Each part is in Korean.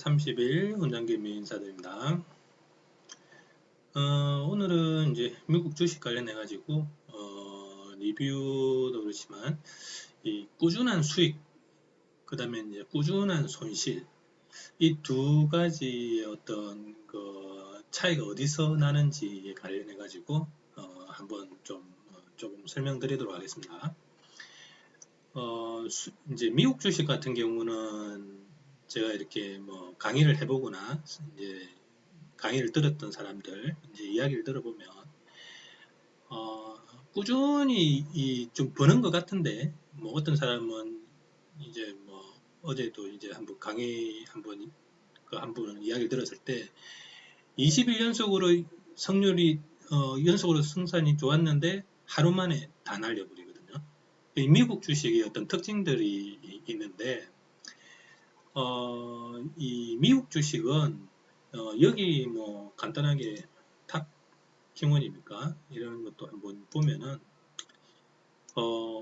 30일 훈장개미 인사드립니다. 오늘은 이제 미국 주식 관련해 가지고 리뷰도 그렇지만 이 꾸준한 수익, 그 다음에 이제 꾸준한 손실, 이 두 가지의 어떤 그 차이가 어디서 나는지에 관련해 가지고 한번 조금 설명드리도록 하겠습니다. 이제 미국 주식 같은 경우는 제가 이렇게 뭐 강의를 해보거나 이제 강의를 들었던 사람들 이제 이야기를 들어보면 꾸준히 좀 버는 것 같은데 뭐 어떤 사람은 이제 뭐 어제도 이제 한번 강의 한번 한 분 이야기를 들었을 때 20일 연속으로 성률이 연속으로 승산이 좋았는데 하루 만에 다 날려버리거든요. 이 미국 주식의 어떤 특징들이 있는데 이 미국 주식은 여기 뭐 간단하게 탑 키워드입니까? 이런 것도 한번 보면은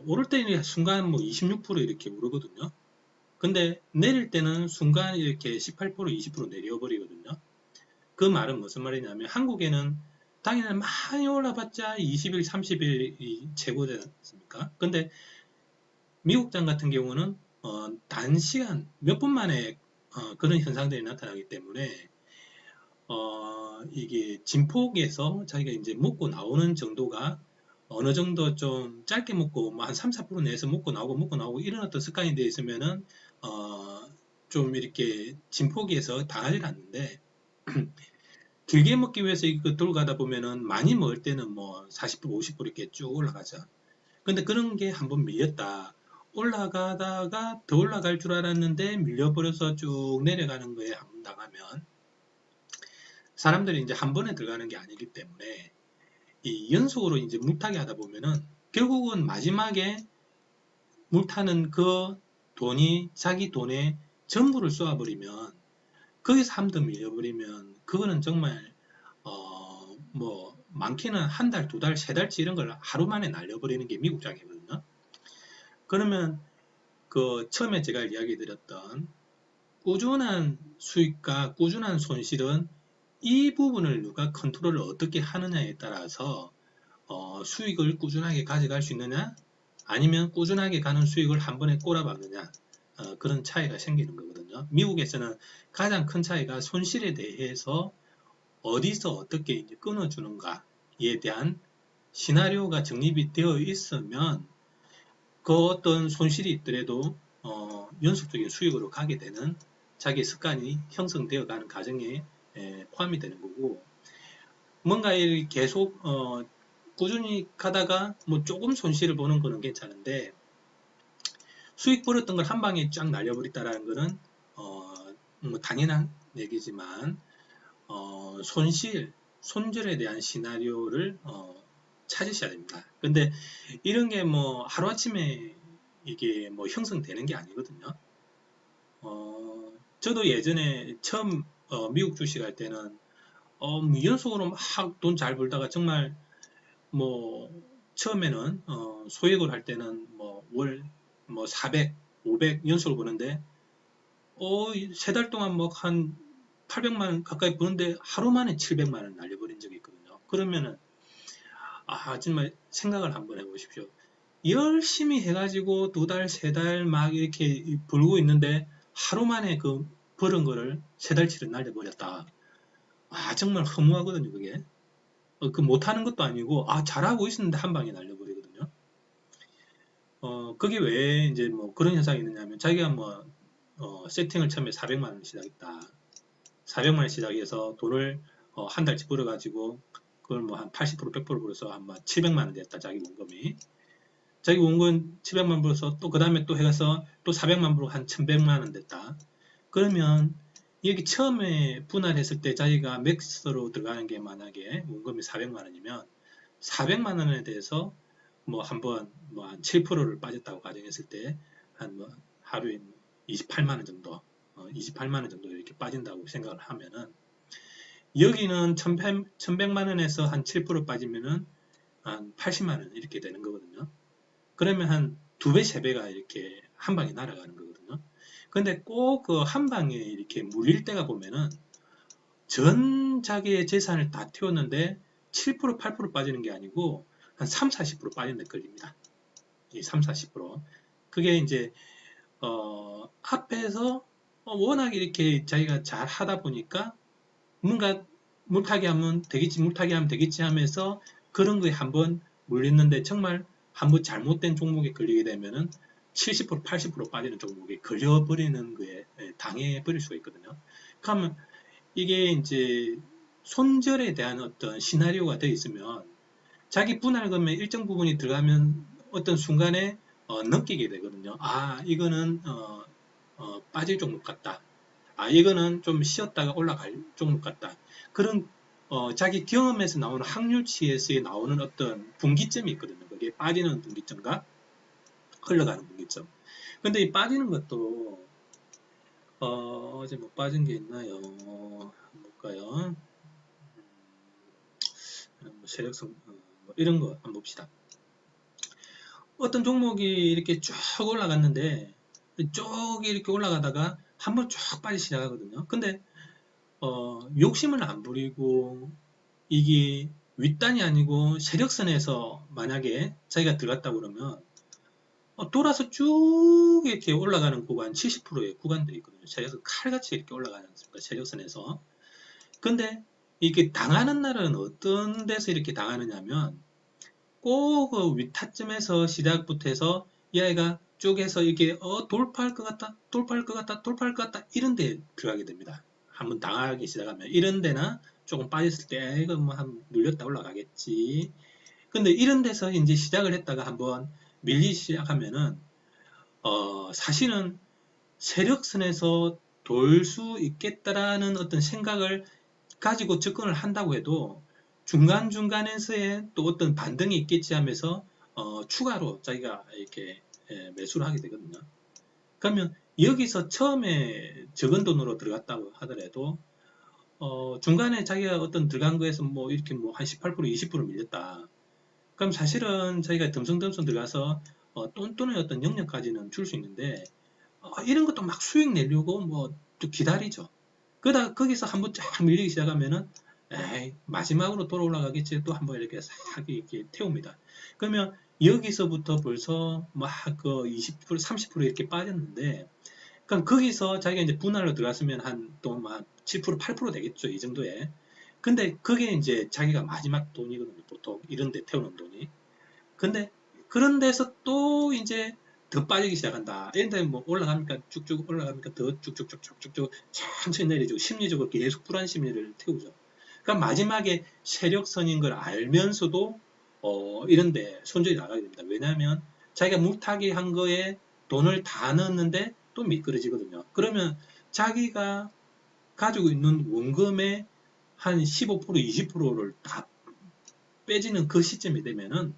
오를 때는 순간 뭐 26% 이렇게 오르거든요. 근데 내릴 때는 순간 이렇게 18% 20% 내려버리거든요. 그 말은 무슨 말이냐면 한국에는 당연히 많이 올라봤자 20일 30일이 최고지 않습니까? 근데 미국장 같은 경우는 단시간 몇 분 만에 그런 현상들이 나타나기 때문에 이게 진폭에서 자기가 이제 먹고 나오는 정도가 어느 정도 좀 짧게 먹고 뭐 한 3, 4% 내에서 먹고 나오고 이런 어떤 습관이 되어 있으면은 좀 이렇게 진폭에서 당하지 않는데 길게 먹기 위해서 이거 돌고 가다 보면은 많이 먹을 때는 뭐 40%, 50% 이렇게 쭉 올라가죠. 근데 그런 게 한번 밀렸다. 올라가다가 더 올라갈 줄 알았는데 밀려버려서 쭉 내려가는 거에 한번 당하면 사람들이 이제 한 번에 들어가는 게 아니기 때문에 이 연속으로 이제 물타기 하다 보면은 결국은 마지막에 물타는 그 돈이 자기 돈에 전부를 쏘아버리면 거기서 한 번 밀려버리면 그거는 정말 뭐 많게는 한 달, 두 달, 세 달치 이런 걸 하루 만에 날려버리는 게 미국장이거든요. 그러면 그 처음에 제가 이야기 드렸던 꾸준한 수익과 꾸준한 손실은 이 부분을 누가 컨트롤을 어떻게 하느냐에 따라서 수익을 꾸준하게 가져갈 수 있느냐 아니면 꾸준하게 가는 수익을 한 번에 꼬라박느냐 그런 차이가 생기는 거거든요. 미국에서는 가장 큰 차이가 손실에 대해서 어디서 어떻게 이제 끊어주는가에 대한 시나리오가 정립이 되어 있으면 그 어떤 손실이 있더라도 연속적인 수익으로 가게 되는 자기 습관이 형성되어 가는 과정에 포함이 되는 거고 뭔가 계속 꾸준히 가다가 뭐 조금 손실을 보는 거는 괜찮은데 수익 벌었던 걸 한 방에 쫙 날려버렸다라는 거는 뭐 당연한 얘기지만 손절에 대한 시나리오를 찾으셔야 됩니다. 근데 이런 게 뭐 하루아침에 이게 뭐 형성되는 게 아니거든요. 저도 예전에 처음 미국 주식 할 때는 연속으로 막 돈 잘 벌다가 정말 뭐 처음에는 소액을 할 때는 뭐 월 뭐 400, 500 연속으로 버는데 세 달 동안 뭐 한 800만 원 가까이 버는데 하루 만에 700만 원 날려버린 적이 있거든요. 그러면은 정말 생각을 한번 해보십시오. 열심히 해가지고 두 달, 세 달 막 이렇게 벌고 있는데 하루 만에 그 벌은 거를 세 달치를 날려버렸다. 정말 허무하거든요, 그게. 그 못하는 것도 아니고, 잘하고 있었는데 한 방에 날려버리거든요. 그게 왜 이제 뭐 그런 현상이 있느냐면, 자기가 뭐, 세팅을 처음에 400만 원 시작했다. 400만 원 시작해서 돈을 한 달치 벌어가지고, 그걸 뭐 한 80%, 100% 벌어서 한 700만 원 됐다, 자기 원금이. 자기 원금 700만 원 벌어서 또 그 다음에 또 해서 또 400만 벌고 한 1100만 원 됐다. 그러면 여기 처음에 분할했을 때 자기가 맥스로 들어가는 게 만약에 원금이 400만 원이면 400만 원에 대해서 뭐 한번 뭐 한 7%를 빠졌다고 가정했을 때 한 뭐 하루에 28만 원 정도 28만 원 정도 이렇게 빠진다고 생각을 하면은 여기는 1100만 원에서 한 7% 빠지면은 한 80만 원 이렇게 되는 거거든요. 그러면 한 두 배, 세 배가 이렇게 한 방에 날아가는 거거든요. 근데 꼭 그 한 방에 이렇게 물릴 때가 보면은 전 자기의 재산을 다 태웠는데 7%, 8% 빠지는 게 아니고 한 3, 40% 빠진 데 걸립니다. 이 3, 40%. 그게 이제 앞에서 워낙 이렇게 자기가 잘 하다 보니까 뭔가 물타기 하면 되겠지, 물타기 하면 되겠지 하면서 그런 거에 한번 물렸는데 정말 한번 잘못된 종목에 걸리게 되면은 70%, 80% 빠지는 종목에 걸려버리는 거에 당해버릴 수가 있거든요. 그러면 이게 이제 손절에 대한 어떤 시나리오가 되어 있으면 자기 분할금의 일정 부분이 들어가면 어떤 순간에 느끼게 되거든요. 아, 이거는 빠질 종목 같다. 아, 이거는 좀 쉬었다가 올라갈 종목 같다. 그런 자기 경험에서 나오는 확률치에서 나오는 어떤 분기점이 있거든요. 그게 빠지는 분기점과 흘러가는 분기점. 근데 이 빠지는 것도 어제 뭐 빠진 게 있나요? 볼까요? 뭐 세력성 뭐 이런 거 한번 봅시다. 어떤 종목이 이렇게 쭉 올라갔는데 쭉 이렇게 올라가다가 한번 쭉 빠지기 시작하거든요. 근데 욕심을 안 부리고 이게 윗단이 아니고 세력선에서 만약에 자기가 들어갔다 그러면 돌아서 쭉 이렇게 올라가는 구간 70%의 구간들이 있거든요. 세력선 칼같이 이렇게 올라가지 않습니까? 세력선에서. 근데 이게 당하는 날은 어떤 데서 이렇게 당하느냐면 꼭 그 윗타점에서 시작부터 해서 이 아이가 쭉해서 이게 돌파할 것 같다, 돌파할 것 같다, 돌파할 것 같다 이런 데 들어가게 됩니다. 한번 당하기 시작하면 이런 데나 조금 빠졌을 때 이거 뭐 한 눌렸다 올라가겠지. 근데 이런 데서 이제 시작을 했다가 한번 밀리기 시작하면은 사실은 세력선에서 돌 수 있겠다라는 어떤 생각을 가지고 접근을 한다고 해도 중간중간에서의 또 어떤 반등이 있겠지 하면서 추가로 자기가 이렇게 매수를 하게 되거든요. 그러면 여기서 처음에 적은 돈으로 들어갔다고 하더라도 중간에 자기가 어떤 들어간 거에서 뭐 이렇게 뭐 한 18%, 20% 밀렸다. 그럼 사실은 자기가 덤성덤성 들어가서 똔똔의 어떤 영역까지는 줄 수 있는데 이런 것도 막 수익 내려고 뭐 좀 기다리죠. 그러다가 거기서 한번 쫙 밀리기 시작하면은 에이, 마지막으로 돌아 올라가겠지 또 한번 이렇게 싹 이렇게 태웁니다. 그러면 여기서부터 벌써 막 그 20%, 30% 이렇게 빠졌는데 그럼 거기서 자기가 이제 분할로 들어갔으면 한 또 막 7%, 8% 되겠죠. 이 정도에. 근데 그게 이제 자기가 마지막 돈이거든요. 보통 이런 데 태우는 돈이. 근데 그런 데서 또 이제 더 빠지기 시작한다. 이런데 뭐 올라갑니까? 쭉쭉 올라갑니까? 더 쭉쭉쭉쭉쭉쭉 천천히 내려주고 심리적으로 계속 불안 심리를 태우죠. 그러니까 마지막에 세력선인 걸 알면서도 이런데 손절이 나가게 됩니다. 왜냐하면 자기가 물타기 한 거에 돈을 다 넣었는데 또 미끄러지거든요. 그러면 자기가 가지고 있는 원금의 한 15%, 20%를 다 빼지는 그 시점이 되면은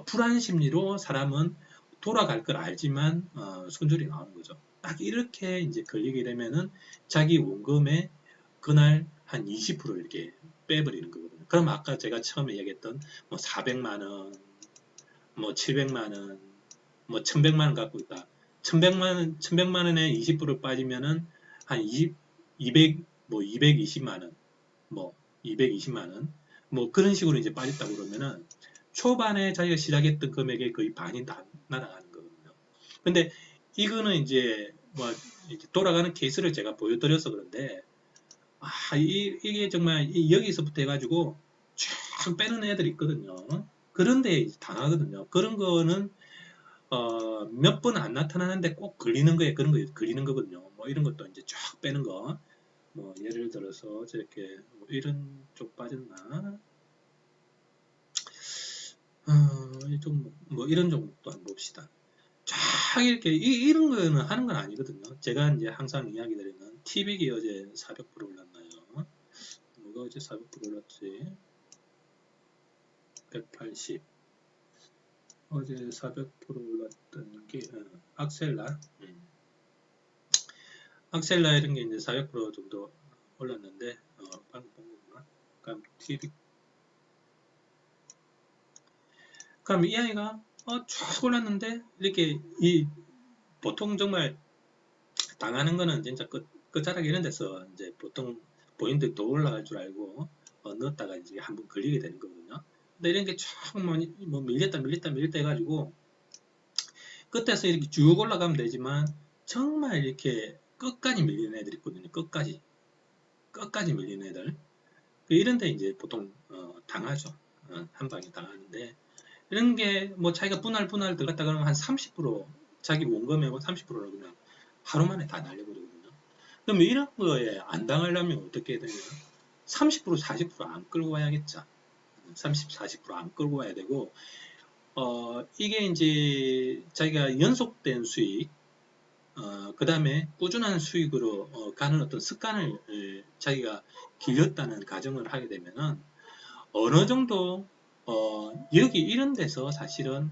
불안 심리로 사람은 돌아갈 걸 알지만 손절이 나오는 거죠. 딱 이렇게 이제 걸리게 되면은 자기 원금의 그날 한 20% 이렇게 빼버리는 거거든요. 그럼 아까 제가 처음에 얘기했던 뭐 400만 원, 뭐 700만 원, 뭐 1100만 원 갖고 있다. 1100만 원에 20% 빠지면은 한 200, 뭐 220만 원, 뭐 220만 원, 뭐 그런 식으로 이제 빠졌다고 그러면은 초반에 자기가 시작했던 금액의 거의 반이 다 날아가는 거거든요. 근데 이거는 이제 뭐 이제 돌아가는 케이스를 제가 보여드려서 그런데 이게 정말 여기서부터 해가지고 쭉 빼는 애들이 있거든요. 그런데 당하거든요. 그런 거는 몇 번 안 나타나는데 꼭 걸리는 거에 그런 거 걸리는 거거든요. 뭐 이런 것도 이제 쫙 빼는 거. 뭐 예를 들어서 저렇게 뭐 이런 쪽 빠졌나? 뭐 이런 종목도 한번 봅시다. 쫙 이렇게 이런 거는 하는 건 아니거든요. 제가 이제 항상 이야기 드리는 TV기 어제 400% 올랐나요? 뭐가 어제 400% 올랐지? 180. 어제 400% 올랐던 게 악셀라. 악셀라 이런 게 이제 400% 정도 올랐는데 방금 본 거구나. 그럼 TV. 그럼 이 아이가 쭉 올랐는데 이렇게 이 보통 정말 당하는 거는 진짜 끝자락 이런 데서 이제 보통 본인들 더 올라갈 줄 알고 넣었다가 이제 한번 걸리게 되는 거거든요. 근데 이런 게 뭐 밀렸다 해가지고 끝에서 이렇게 쭉 올라가면 되지만 정말 이렇게 끝까지 밀리는 애들이 있거든요. 끝까지 밀리는 애들. 이런데 이제 보통 당하죠. 한 방에 당하는데 이런 게 뭐 자기가 분할 들어갔다 그러면 한 30% 자기 원금액은 30%를 그냥 하루 만에 다 날려버리거든요. 그럼 이런 거에 안 당하려면 어떻게 해야 되냐? 30% 40%안 끌고 와야겠죠. 30, 40%안 끌고 와야 되고 이게 이제 자기가 연속된 수익 그 다음에 꾸준한 수익으로 가는 어떤 습관을 자기가 길렸다는 가정을 하게 되면은 어느 정도 여기 이런 데서 사실은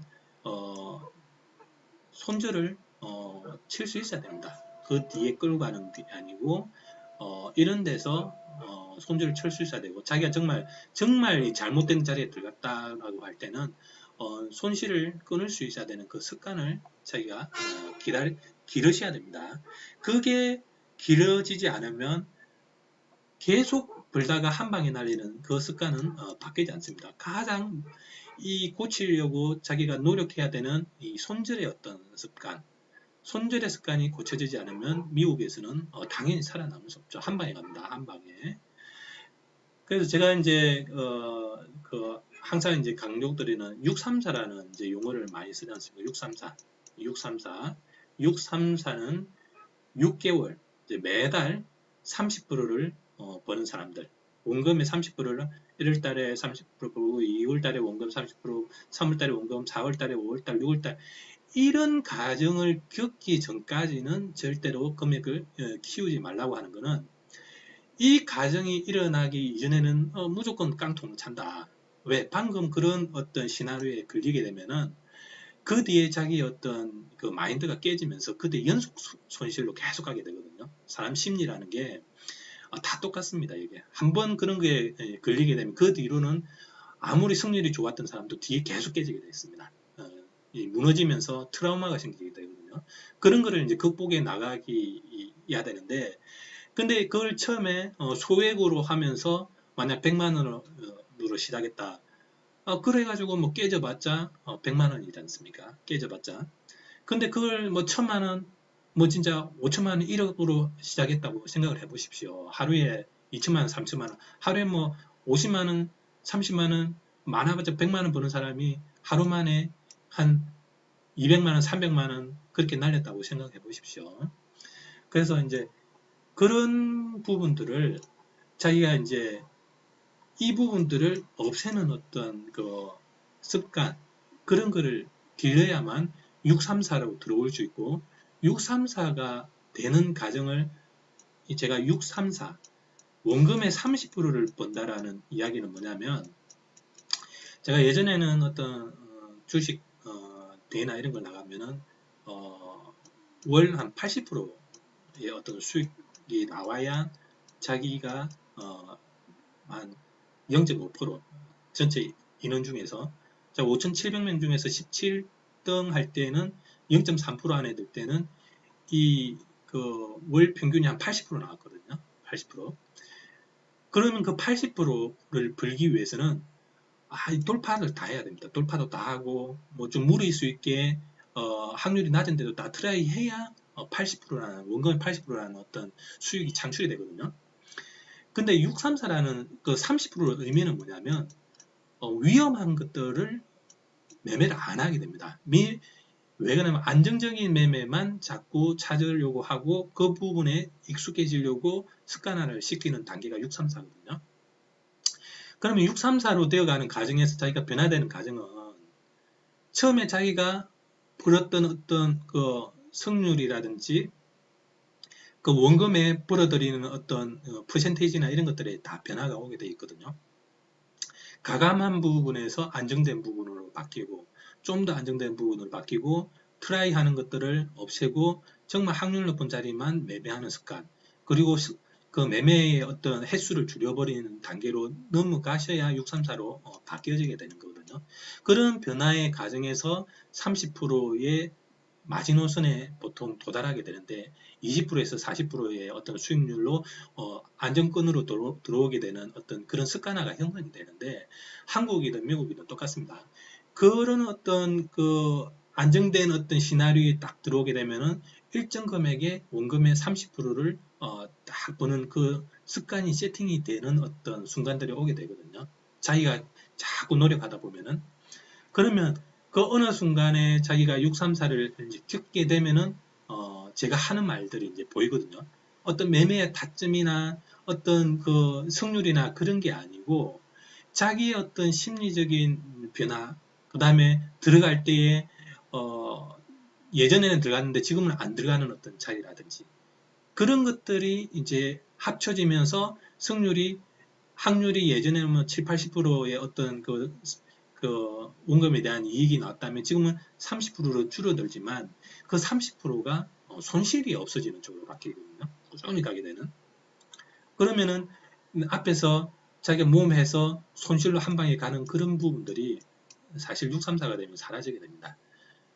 손절을 칠 수 있어야 됩니다. 그 뒤에 끌고 가는 게 아니고 이런 데서 손절을 칠 수 있어야 되고 자기가 정말 잘못된 자리에 들어갔다라고 할 때는 손실을 끊을 수 있어야 되는 그 습관을 자기가 기르셔야 됩니다. 그게 길어지지 않으면 계속 벌다가 한 방에 날리는 그 습관은 바뀌지 않습니다. 가장 이 고치려고 자기가 노력해야 되는 이 손절의 어떤 습관, 손절의 습관이 고쳐지지 않으면 미국에서는 당연히 살아남을 수 없죠. 한 방에 갑니다. 한 방에. 그래서 제가 이제 항상 이제 강조드리는 634라는 이제 용어를 많이 쓰지 않습니까? 634는 6개월 이제 매달 30%를 버는 사람들. 원금의 30%를 1월달에 30% 벌고 2월달에 원금 30%, 3월달에 원금, 4월달에 5월달, 6월달 이런 가정을 겪기 전까지는 절대로 금액을 키우지 말라고 하는 것은 이 가정이 일어나기 이전에는 무조건 깡통 찬다. 왜? 방금 그런 어떤 시나리오에 걸리게 되면은 그 뒤에 자기 어떤 그 마인드가 깨지면서 그 뒤에 연속 손실로 계속 가게 되거든요. 사람 심리라는 게 다 똑같습니다. 이게 한번 그런 게 걸리게 되면 그 뒤로는 아무리 승률이 좋았던 사람도 뒤에 계속 깨지게 되어 있습니다. 무너지면서 트라우마가 생기게 되거든요. 그런 거를 이제 극복해 나가기 해야 되는데 근데 그걸 처음에 소액으로 하면서 만약 100만 원으로 시작했다. 그래가지고 뭐 깨져봤자 100만 원이지 않습니까? 깨져봤자. 근데 그걸 뭐 1000만 원, 뭐 진짜 5천만 원, 1억으로 시작했다고 생각을 해보십시오. 하루에 2천만 원, 3천만 원, 하루에 뭐 50만 원, 30만 원, 많아봤자 100만 원 버는 사람이 하루 만에 한 200만 원, 300만 원 그렇게 날렸다고 생각해 보십시오. 그래서 이제 그런 부분들을 자기가 이제 이 부분들을 없애는 어떤 그 습관 그런 거를 길러야만 634라고 들어올 수 있고 634가 되는 가정을 제가 634 원금의 30%를 번다라는 이야기는 뭐냐면 제가 예전에는 어떤 주식 대나 이런 걸 나가면은 월 한 80%의 어떤 수익이 나와야 자기가 한 0.5% 전체 인원 중에서 5,700명 중에서 17등 할 때는 0.3% 안에 들 때는 이 그 월 평균이 한 80% 나왔거든요. 80%. 그러면 그 80%를 벌기 위해서는 돌파를 다 해야 됩니다. 돌파도 다 하고 뭐 좀 무리일 수 있게 확률이 낮은데도 다 트라이 해야 80%라는 원금의 80%라는 어떤 수익이 창출이 되거든요. 근데 634라는 그 30%의 의미는 뭐냐면 위험한 것들을 매매를 안 하게 됩니다. 왜 그러냐면 안정적인 매매만 자꾸 찾으려고 하고 그 부분에 익숙해지려고 습관화를 시키는 단계가 634거든요. 그러면 634로 되어가는 과정에서 자기가 변화되는 과정은 처음에 자기가 벌었던 어떤 그 성률이라든지 그 원금에 벌어들이는 어떤 퍼센테이지나 이런 것들에 다 변화가 오게 되어 있거든요. 가감한 부분에서 안정된 부분으로 바뀌고 좀 더 안정된 부분으로 바뀌고 트라이 하는 것들을 없애고 정말 확률 높은 자리만 매매하는 습관 그리고 그 매매의 어떤 횟수를 줄여버리는 단계로 넘어가셔야 634로 바뀌어지게 되는 거거든요. 그런 변화의 과정에서 30%의 마지노선에 보통 도달하게 되는데 20%에서 40%의 어떤 수익률로 안정권으로 들어오게 되는 어떤 그런 습관화가 형성이 되는데 한국이든 미국이든 똑같습니다. 그런 어떤 그 안정된 어떤 시나리오에 딱 들어오게 되면은 일정 금액의 원금의 30%를 딱 보는 그 습관이 세팅이 되는 어떤 순간들이 오게 되거든요. 자기가 자꾸 노력하다 보면은 그러면 그 어느 순간에 자기가 634를 겪게 되면은 제가 하는 말들이 이제 보이거든요. 어떤 매매의 타점이나 어떤 그 승률이나 그런 게 아니고 자기의 어떤 심리적인 변화, 그 다음에 들어갈 때에 예전에는 들어갔는데 지금은 안 들어가는 어떤 차이라든지 그런 것들이 이제 합쳐지면서 승률이 확률이 예전에는 뭐 7, 80%의 어떤 그 원금에 대한 이익이 나왔다면 지금은 30%로 줄어들지만 그 30%가 손실이 없어지는 쪽으로 바뀌거든요. 꾸준히 가게 되는. 그러면은 앞에서 자기가 모험해서 손실로 한 방에 가는 그런 부분들이 사실 634가 되면 사라지게 됩니다.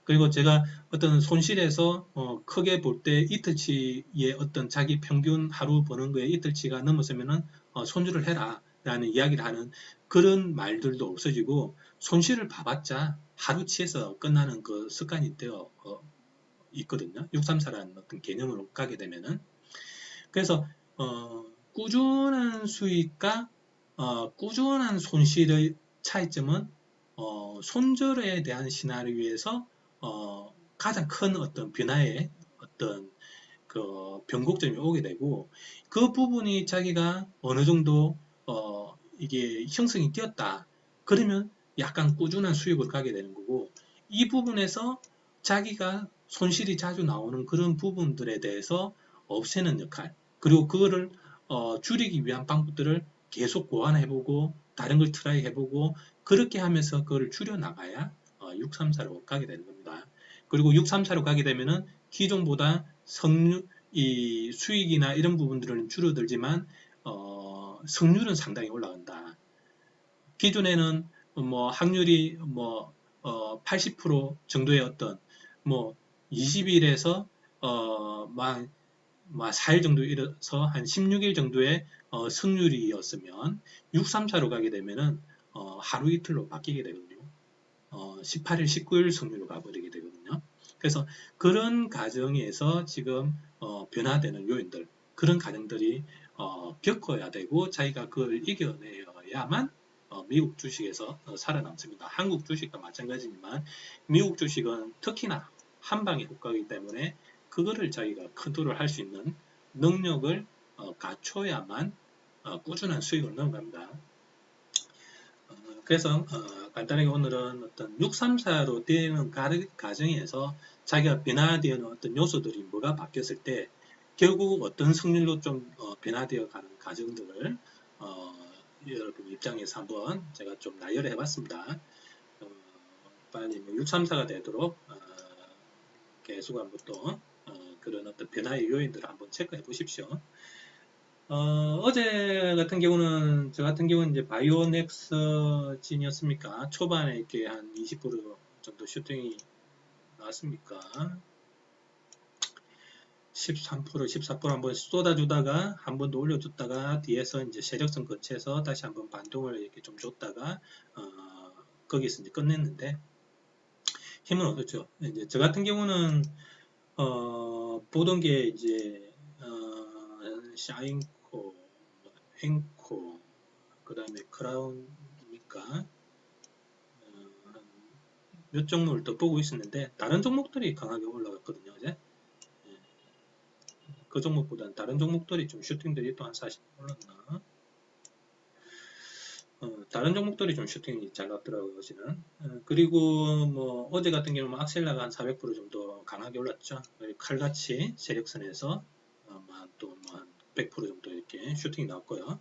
그리고 제가 어떤 손실에서 크게 볼 때 이틀치의 어떤 자기 평균 하루 버는 거에 이틀치가 넘어서면은 손절을 해라 라는 이야기를 하는 그런 말들도 없어지고 손실을 봐봤자 하루치에서 끝나는 그 습관이 되어 있거든요. 634라는 어떤 개념으로 가게 되면은 그래서 꾸준한 수익과 꾸준한 손실의 차이점은 손절에 대한 시나리오에서 가장 큰 어떤 변화의 어떤 그 변곡점이 오게 되고 그 부분이 자기가 어느 정도 이게 형성이 되었다. 그러면 약간 꾸준한 수익을 가게 되는 거고 이 부분에서 자기가 손실이 자주 나오는 그런 부분들에 대해서 없애는 역할 그리고 그거를 줄이기 위한 방법들을 계속 고안해보고 다른 걸 트라이 해보고 그렇게 하면서 그거를 줄여나가야 634로 가게 되는 겁니다. 그리고 634로 가게 되면은 기존보다 이 수익이나 이런 부분들은 줄어들지만 성률은 상당히 올라간다. 기존에는 뭐 확률이 뭐 80% 정도의 어떤 뭐 20일에서 막 4일 정도 일어서 한 16일 정도의 승률이었으면 634로 가게 되면은 하루 이틀로 바뀌게 되거든요. 18일, 19일 승률로 가버리게 되거든요. 그래서 그런 과정에서 지금 변화되는 요인들, 그런 과정들이 겪어야 되고 자기가 그걸 이겨내야만 미국 주식에서 살아남습니다. 한국 주식도 마찬가지지만 미국 주식은 특히나 한방의 국가이기 때문에 그거를 자기가 컨트롤 할 수 있는 능력을 갖춰야만 꾸준한 수익을 넣어갑니다. 그래서 간단하게 오늘은 어떤 634로 되는 과정에서 자기가 변화되는 어떤 요소들이 뭐가 바뀌었을 때 결국 어떤 승률로 좀 변화되어 가는 과정들을 여러분 입장에서 한번 제가 좀 나열을 해봤습니다. 빨리 634가 되도록 계속 한번 또 그런 어떤 변화의 요인들을 한번 체크해 보십시오. 어제 같은 경우는, 저 같은 경우는 이제 바이오넥스진이었습니까? 초반에 이렇게 한 20% 정도 슈팅이 나왔습니까? 13%, 14% 한번 쏟아주다가 한 번 더 올려줬다가 뒤에서 이제 세력선 근처에서 다시 한번 반동을 이렇게 좀 줬다가 거기서 이제 끝냈는데 힘은 얻었죠. 이제 저 같은 경우는 보던 게 이제 샤인코, 행코, 그 다음에 크라운입니까? 몇 종목을 더 보고 있었는데 다른 종목들이 강하게 올라갔거든요. 어제. 그 종목보다는 다른 종목들이 좀 슈팅들이 또 한 40 올랐나? 다른 종목들이 좀 슈팅이 잘 났더라고요. 어제는. 그리고 뭐 어제 같은 경우는 악셀라가 한 400% 정도 강하게 올랐죠. 칼같이 세력선에서 또한 100% 정도 이렇게 슈팅이 나왔고요.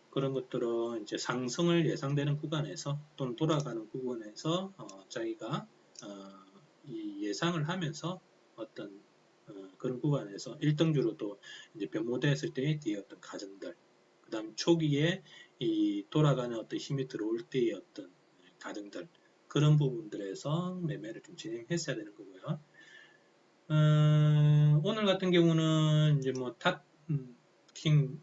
그런 것들은 이제 상승을 예상되는 구간에서 또는 돌아가는 구간에서 자기가 이 예상을 하면서 어떤 그런 구간에서 1등주로 또 이제 변모됐을 때의 뒤에 어떤 가정들 그 다음 초기에 이 돌아가는 어떤 힘이 들어올 때의 어떤 가정들 그런 부분들에서 매매를 좀 진행했어야 되는 거고요. 오늘 같은 경우는 이제 뭐 탑킹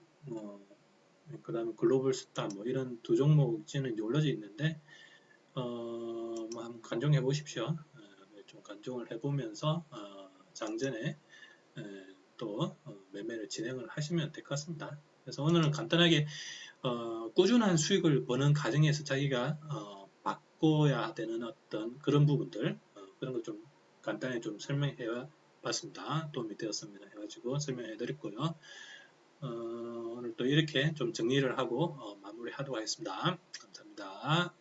그다음에 글로벌 스타 뭐 이런 두 종목지는 이제 올려져 있는데 뭐 한번 간종해 보십시오. 좀 간종을 해보면서 장전에 또 매매를 진행을 하시면 될 것 같습니다. 그래서 오늘은 간단하게 꾸준한 수익을 버는 과정에서 자기가 바꿔야 되는 어떤 그런 부분들 그런 걸 좀 간단히 좀 설명해 봤습니다. 도움이 되었습니다. 해가지고 설명해 드렸고요. 오늘 또 이렇게 좀 정리를 하고 마무리하도록 하겠습니다. 감사합니다.